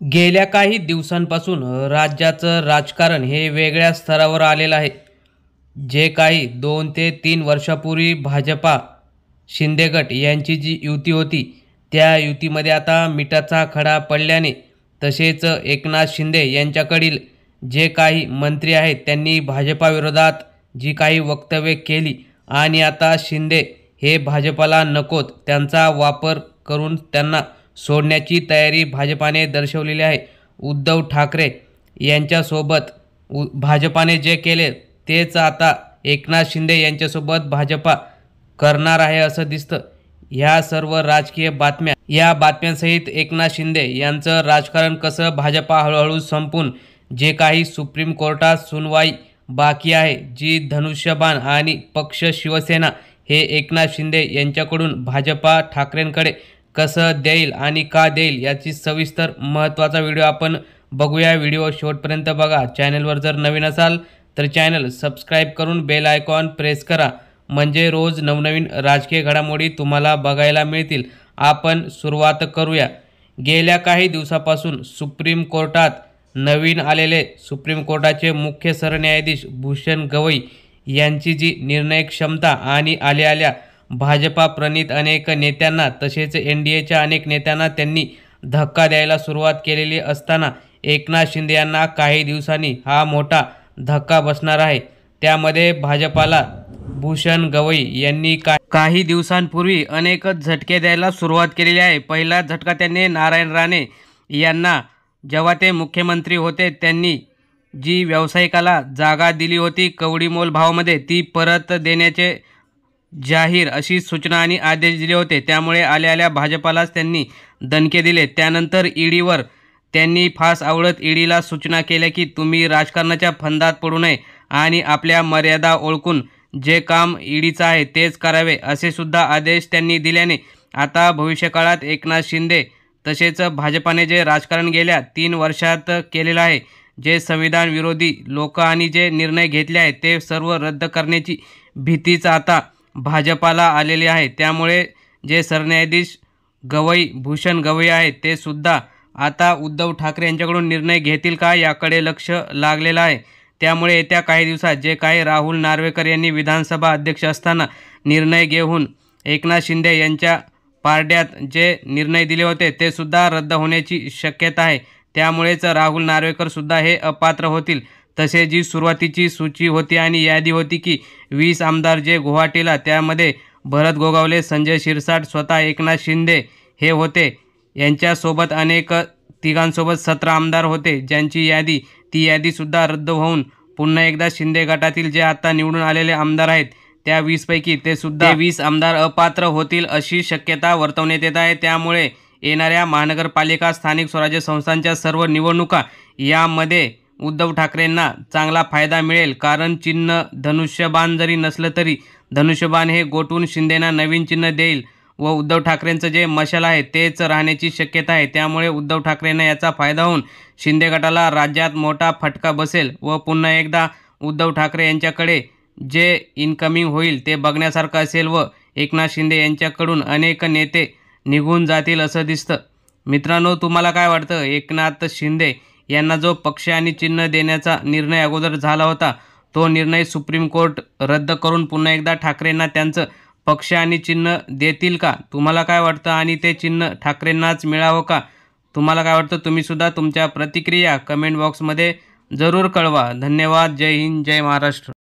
गेल्या काही दिवसांपासून राज्याचं राजकारण हे वेगळ्या स्तरावर आलेलं आहे. जे काही 2 ते 3 वर्षापूर्वी भाजपा शिंदे गट यांची जी युती होती, त्या युतीमध्ये आता मिठाचा खडा पडल्याने तसेच एकनाथ शिंदे यांच्याकडील जे काही मंत्री आहेत त्यांनी भाजपाविरोधात जी काही वक्तव्ये केली आणि आता शिंदे हे भाजपाला नकोत, त्यांचा वापर करून त्यांना सोडण्याची तयारी भाजपाने दर्शवलेली आहे. उद्धव ठाकरे यांच्यासोबत भाजपाने जे केले तेच आता एकनाथ शिंदे यांच्यासोबत भाजपा करणार आहे असं दिसतं. ह्या सर्व राजकीय बातम्या या बातम्यांसहित एकनाथ शिंदे यांचं राजकारण कसं भाजपा हळूहळू संपून जे काही सुप्रीम कोर्टात सुनवाई बाकी आहे, जी धनुष्यबाण आणि पक्ष शिवसेना हे एकनाथ शिंदे यांच्याकडून भाजपा ठाकरेंकडे कसं देईल आणि का देईल याची सविस्तर महत्त्वाचा व्हिडिओ आपण बघूया. व्हिडिओ शेवटपर्यंत बघा. चॅनलवर जर नवीन असाल तर चॅनल सबस्क्राईब करून बेल आयकॉन प्रेस करा, म्हणजे रोज नवनवीन राजकीय घडामोडी तुम्हाला बघायला मिळतील. आपण सुरुवात करूया. गेल्या काही दिवसापासून सुप्रीम कोर्टात नवीन आलेले सुप्रीम कोर्टाचे मुख्य सरन्यायाधीश भूषण गवई यांची जी निर्णय क्षमता आणि आल्या भाजपा प्रणित अनेक नेत्यांना तसेच NDAच्या अनेक नेत्यांना त्यांनी धक्का द्यायला सुरुवात केलेली असताना एकनाथ शिंदे यांना काही दिवसांनी हा मोठा धक्का बसणार आहे. त्यामध्ये भाजपाला भूषण गवई यांनी काही दिवसांपूर्वी अनेक झटके द्यायला सुरुवात केलेली आहे. पहिला झटका त्यांनी नारायण राणे यांना जेव्हा ते मुख्यमंत्री होते त्यांनी जी व्यावसायिकाला जागा दिली होती कवडीमोल भावामध्ये ती परत देण्याचे जाहीर अशी सूचना आणि आदेश दिले होते. त्यामुळे आल्या भाजपालाच त्यांनी दणके दिले. त्यानंतर ईडीवर त्यांनी फास आवडत ईडीला सूचना केल्या की तुम्ही राजकारणाच्या फंदात पडू नये आणि आपल्या मर्यादा ओळखून जे काम ईडीचं आहे तेच करावे असे सुद्धा आदेश त्यांनी दिल्याने आता भविष्यकाळात एकनाथ शिंदे तसेच भाजपाने जे राजकारण गेल्या 3 वर्षात केलेलं आहे, जे संविधान विरोधी लोक आणि जे निर्णय घेतले आहेत ते सर्व रद्द करण्याची भीतीच आता भाजपाला आलेली आहे. त्यामुळे जे सरन्यायाधीश भूषण गवई आहेत ते सुद्धा आता उद्धव ठाकरे यांच्याकडून निर्णय घेतील का याकडे लक्ष लागलेलं आहे. त्यामुळे येत्या काही दिवसात जे काही राहुल नार्वेकर यांनी विधानसभा अध्यक्ष असताना निर्णय घेऊन एकनाथ शिंदे यांच्या पारड्यात जे निर्णय दिले होते ते सुद्धा रद्द होण्याची शक्यता आहे. त्यामुळेच राहुल नार्वेकर सुद्धा हे अपात्र होतील. तसे जी सुरुवातीची सूची होती आणि यादी होती की 20 आमदार जे गुवाहाटीला, त्यामध्ये भरत गोगावले, संजय शिरसाट, स्वतः एकनाथ शिंदे हे होते. यांच्यासोबत अनेक तिघांसोबत 17 आमदार होते ज्यांची यादी ती यादीसुद्धा रद्द होऊन पुन्हा एकदा शिंदे गटातील जे आता निवडून आलेले आमदार आहेत त्या 20 पैकी ते सुद्धा 20 आमदार अपात्र होतील अशी शक्यता वर्तवण्यात येत आहे. त्यामुळे येणाऱ्या महानगरपालिका स्थानिक स्वराज्य संस्थांच्या सर्व निवडणुका यामध्ये उद्धव ठाकरेंना चांगला फायदा मिळेल. कारण चिन्ह धनुष्यबाण जरी नसलं तरी धनुष्यबाण हे गोठून शिंदेना नवीन चिन्ह देईल व उद्धव ठाकरेंचं जे मशाल आहे तेच राहण्याची शक्यता आहे. त्यामुळे उद्धव ठाकरेंना याचा फायदा होऊन शिंदे गटाला राज्यात मोठा फटका बसेल व पुन्हा एकदा उद्धव ठाकरे यांच्याकडे जे इन्कमिंग होईल ते बघण्यासारखं असेल व एकनाथ शिंदे यांच्याकडून अनेक नेते निघून जातील असं दिसतं. मित्रांनो, तुम्हाला काय वाटतं? एकनाथ शिंदे यांना जो पक्ष आणि चिन्ह देण्याचा निर्णय अगोदर झाला होता तो निर्णय सुप्रीम कोर्ट रद्द करून पुन्हा एकदा ठाकरेंना त्यांचं पक्ष आणि चिन्ह देतील का? तुम्हाला काय वाटतं? आणि ते चिन्ह ठाकरेंनाच मिळावं का? तुम्हाला काय वाटतं? तुम्ही सुद्धा तुमच्या प्रतिक्रिया कमेंट बॉक्समध्ये जरूर कळवा. धन्यवाद. जय हिंद, जय महाराष्ट्र.